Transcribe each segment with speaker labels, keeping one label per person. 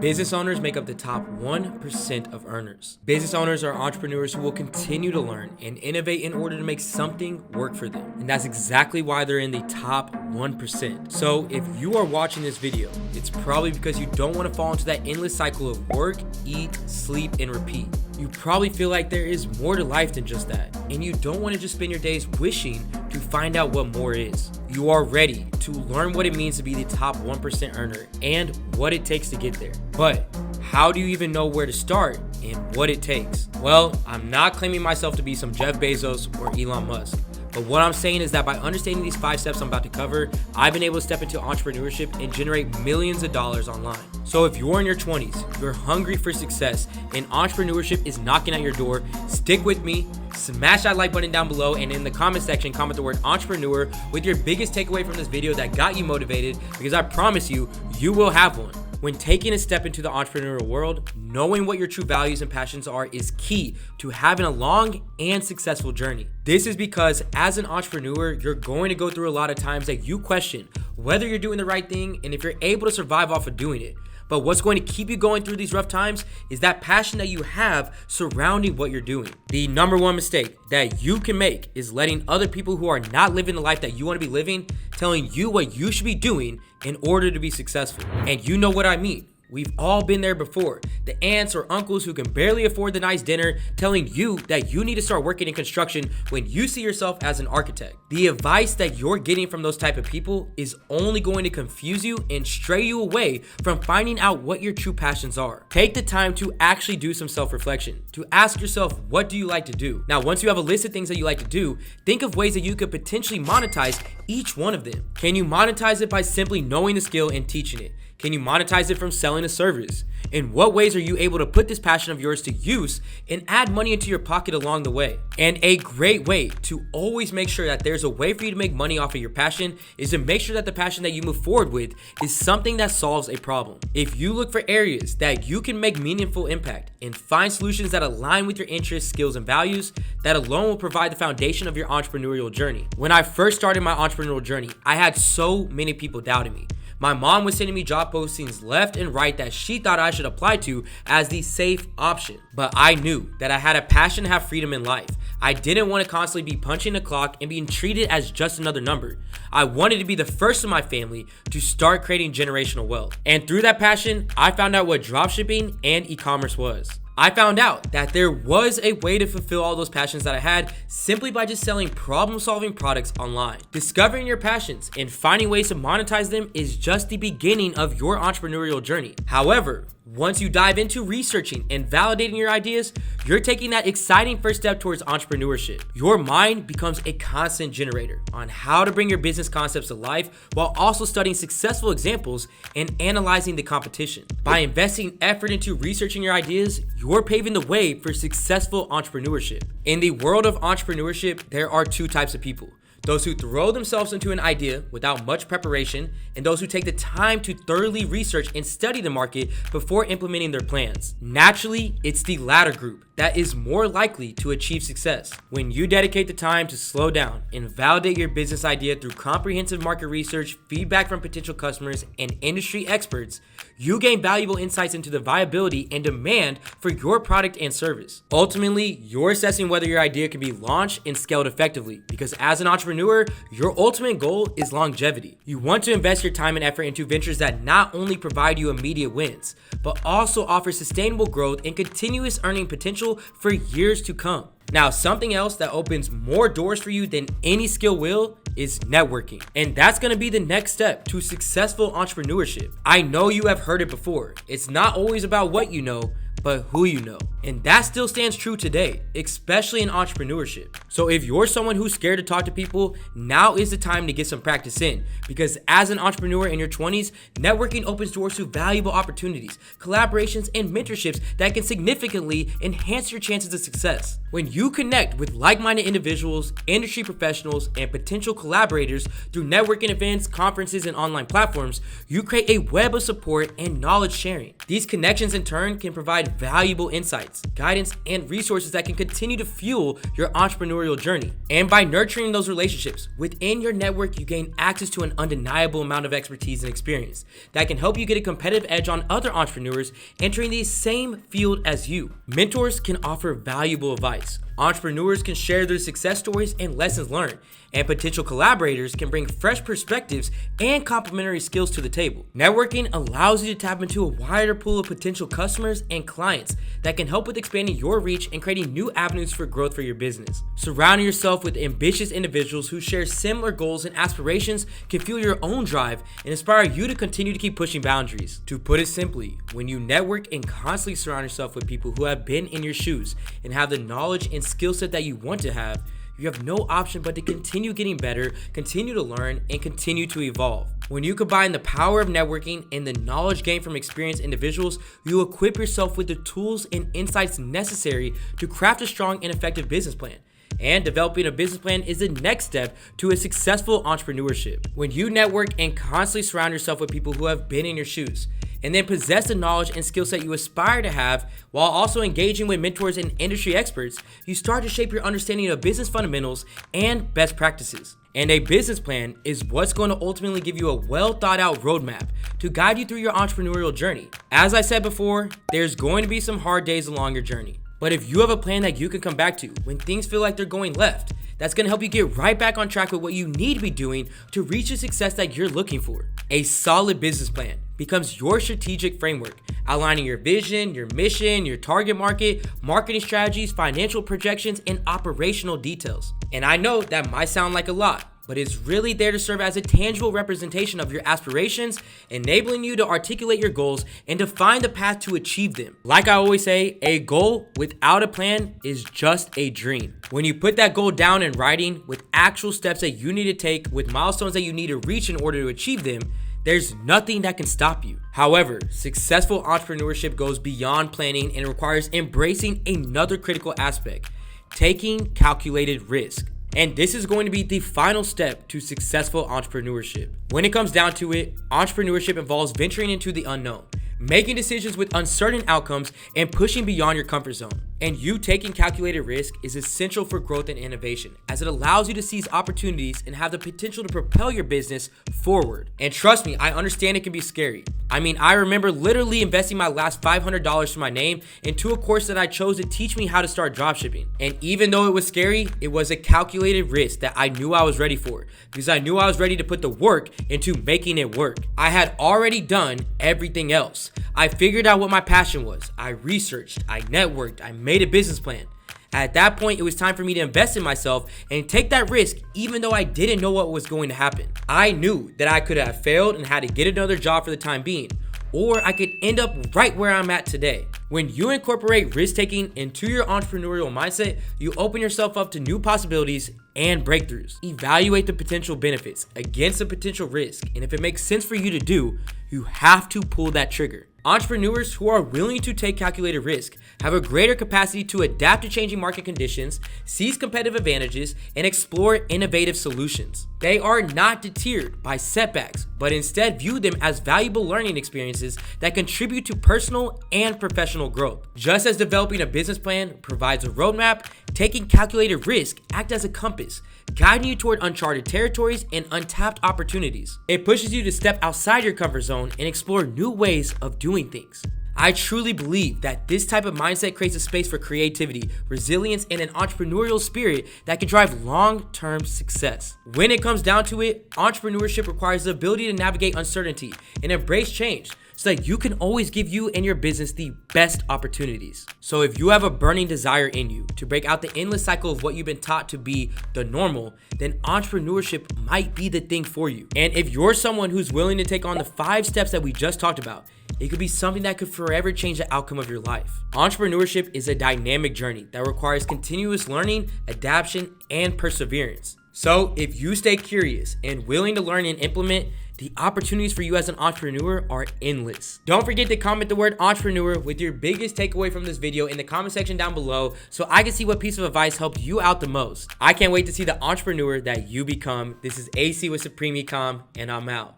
Speaker 1: Business owners make up the top 1% of earners. Business owners are entrepreneurs who will continue to learn and innovate in order to make something work for them. And that's exactly why they're in the top 1%. So if you are watching this video, it's probably because you don't want to fall into that endless cycle of work, eat, sleep, and repeat. You probably feel like there is more to life than just that, and you don't want to just spend your days wishing to find out what more is. You are ready to learn what it means to be the top 1% earner and what it takes to get there. But how do you even know where to start and what it takes? Well, I'm not claiming myself to be some Jeff Bezos or Elon Musk. But what I'm saying is that by understanding these 5 steps I'm about to cover, I've been able to step into entrepreneurship and generate millions of dollars online. So if you're in your 20s, you're hungry for success, and entrepreneurship is knocking at your door, stick with me, smash that like button down below, and in the comment section, comment the word entrepreneur with your biggest takeaway from this video that got you motivated, because I promise you, you will have one. When taking a step into the entrepreneurial world, knowing what your true values and passions are is key to having a long and successful journey. This is because as an entrepreneur, you're going to go through a lot of times that you question whether you're doing the right thing and if you're able to survive off of doing it. But what's going to keep you going through these rough times is that passion that you have surrounding what you're doing. The number one mistake that you can make is letting other people who are not living the life that you want to be living telling you what you should be doing in order to be successful. And you know what I mean. We've all been there before. The aunts or uncles who can barely afford the nice dinner telling you that you need to start working in construction when you see yourself as an architect. The advice that you're getting from those type of people is only going to confuse you and stray you away from finding out what your true passions are. Take the time to actually do some self-reflection, to ask yourself, what do you like to do? Now, once you have a list of things that you like to do, think of ways that you could potentially monetize each one of them. Can you monetize it by simply knowing the skill and teaching it? Can you monetize it from selling a service? In what ways are you able to put this passion of yours to use and add money into your pocket along the way? And a great way to always make sure that there's a way for you to make money off of your passion is to make sure that the passion that you move forward with is something that solves a problem. If you look for areas that you can make meaningful impact and find solutions that align with your interests, skills, and values, that alone will provide the foundation of your entrepreneurial journey. When I first started my entrepreneurial journey, I had so many people doubting me. My mom was sending me job postings left and right that she thought I should apply to as the safe option. But I knew that I had a passion to have freedom in life. I didn't want to constantly be punching the clock and being treated as just another number. I wanted to be the first in my family to start creating generational wealth. And through that passion, I found out what dropshipping and e-commerce was. I found out that there was a way to fulfill all those passions that I had simply by just selling problem-solving products online. Discovering your passions and finding ways to monetize them is just the beginning of your entrepreneurial journey. However, once you dive into researching and validating your ideas, you're taking that exciting first step towards entrepreneurship. Your mind becomes a constant generator on how to bring your business concepts to life while also studying successful examples and analyzing the competition. By investing effort into researching your ideas, you're paving the way for successful entrepreneurship. In the world of entrepreneurship, there are 2 types of people. Those who throw themselves into an idea without much preparation, and those who take the time to thoroughly research and study the market before implementing their plans. Naturally, it's the latter group that is more likely to achieve success. When you dedicate the time to slow down and validate your business idea through comprehensive market research, feedback from potential customers, and industry experts, you gain valuable insights into the viability and demand for your product and service. Ultimately, you're assessing whether your idea can be launched and scaled effectively, because as an entrepreneur, your ultimate goal is longevity. You want to invest your time and effort into ventures that not only provide you immediate wins, but also offer sustainable growth and continuous earning potential for years to come. Now, something else that opens more doors for you than any skill will is networking. And that's going to be the next step to successful entrepreneurship. I know you have heard it before. It's not always about what you know, but who you know. And that still stands true today, especially in entrepreneurship. So if you're someone who's scared to talk to people, now is the time to get some practice in. Because as an entrepreneur in your 20s, networking opens doors to valuable opportunities, collaborations, and mentorships that can significantly enhance your chances of success. When you connect with like-minded individuals, industry professionals, and potential collaborators through networking events, conferences, and online platforms, you create a web of support and knowledge sharing. These connections in turn can provide valuable insights, guidance, and resources that can continue to fuel your entrepreneurial journey. And by nurturing those relationships within your network, you gain access to an undeniable amount of expertise and experience that can help you get a competitive edge on other entrepreneurs entering the same field as you. Mentors can offer valuable advice. Entrepreneurs can share their success stories and lessons learned, and potential collaborators can bring fresh perspectives and complementary skills to the table. Networking allows you to tap into a wider pool of potential customers and clients that can help with expanding your reach and creating new avenues for growth for your business. Surrounding yourself with ambitious individuals who share similar goals and aspirations can fuel your own drive and inspire you to continue to keep pushing boundaries. To put it simply, when you network and constantly surround yourself with people who have been in your shoes and have the knowledge and skill set that you want to have, you have no option but to continue getting better, continue to learn, and continue to evolve. When you combine the power of networking and the knowledge gained from experienced individuals, you equip yourself with the tools and insights necessary to craft a strong and effective business plan. And developing a business plan is the next step to a successful entrepreneurship. When you network and constantly surround yourself with people who have been in your shoes, and then possess the knowledge and skill set you aspire to have, while also engaging with mentors and industry experts, you start to shape your understanding of business fundamentals and best practices. And a business plan is what's going to ultimately give you a well thought out roadmap to guide you through your entrepreneurial journey. As I said before, there's going to be some hard days along your journey. But if you have a plan that you can come back to when things feel like they're going left, that's going to help you get right back on track with what you need to be doing to reach the success that you're looking for. A solid business plan becomes your strategic framework, outlining your vision, your mission, your target market, marketing strategies, financial projections, and operational details. And I know that might sound like a lot, but it's really there to serve as a tangible representation of your aspirations, enabling you to articulate your goals and define the path to achieve them. Like I always say, a goal without a plan is just a dream. When you put that goal down in writing with actual steps that you need to take, with milestones that you need to reach in order to achieve them, there's nothing that can stop you. However, successful entrepreneurship goes beyond planning and requires embracing another critical aspect: taking calculated risk. And this is going to be the final step to successful entrepreneurship. When it comes down to it, entrepreneurship involves venturing into the unknown, making decisions with uncertain outcomes, and pushing beyond your comfort zone. And you taking calculated risk is essential for growth and innovation, as it allows you to seize opportunities and have the potential to propel your business forward. And trust me, I understand it can be scary. I mean, I remember literally investing my last $500 to my name into a course that I chose to teach me how to start dropshipping. And even though it was scary, it was a calculated risk that I knew I was ready for, because I knew I was ready to put the work into making it work. I had already done everything else. I figured out what my passion was. I researched, I networked, I made a business plan. At that point, it was time for me to invest in myself and take that risk, even though I didn't know what was going to happen. I knew that I could have failed and had to get another job for the time being, or I could end up right where I'm at today. When you incorporate risk-taking into your entrepreneurial mindset, you open yourself up to new possibilities and breakthroughs. Evaluate the potential benefits against the potential risk, and if it makes sense for you to do, you have to pull that trigger. Entrepreneurs who are willing to take calculated risk have a greater capacity to adapt to changing market conditions, seize competitive advantages, and explore innovative solutions. They are not deterred by setbacks, but instead view them as valuable learning experiences that contribute to personal and professional growth. Just as developing a business plan provides a roadmap, taking calculated risk acts as a compass, guiding you toward uncharted territories and untapped opportunities. It pushes you to step outside your comfort zone and explore new ways of doing things. I truly believe that this type of mindset creates a space for creativity, resilience, and an entrepreneurial spirit that can drive long-term success. When it comes down to it, entrepreneurship requires the ability to navigate uncertainty and embrace change, so that you can always give you and your business the best opportunities. So if you have a burning desire in you to break out the endless cycle of what you've been taught to be the normal, then entrepreneurship might be the thing for you. And if you're someone who's willing to take on the 5 steps that we just talked about, it could be something that could forever change the outcome of your life. Entrepreneurship is a dynamic journey that requires continuous learning, adaptation, and perseverance. So if you stay curious and willing to learn and implement, the opportunities for you as an entrepreneur are endless. Don't forget to comment the word entrepreneur with your biggest takeaway from this video in the comment section down below so I can see what piece of advice helped you out the most. I can't wait to see the entrepreneur that you become. This is AC with Supreme Ecom, and I'm out.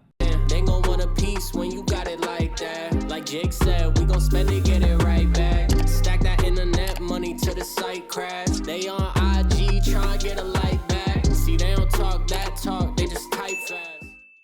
Speaker 2: They gon' want a piece when you got it like that. Like Jake said, we gon' spend it, get it right back. Stack that internet money till the site crash. They on IG tryna get a like back. See, they don't talk that talk, they just type fast.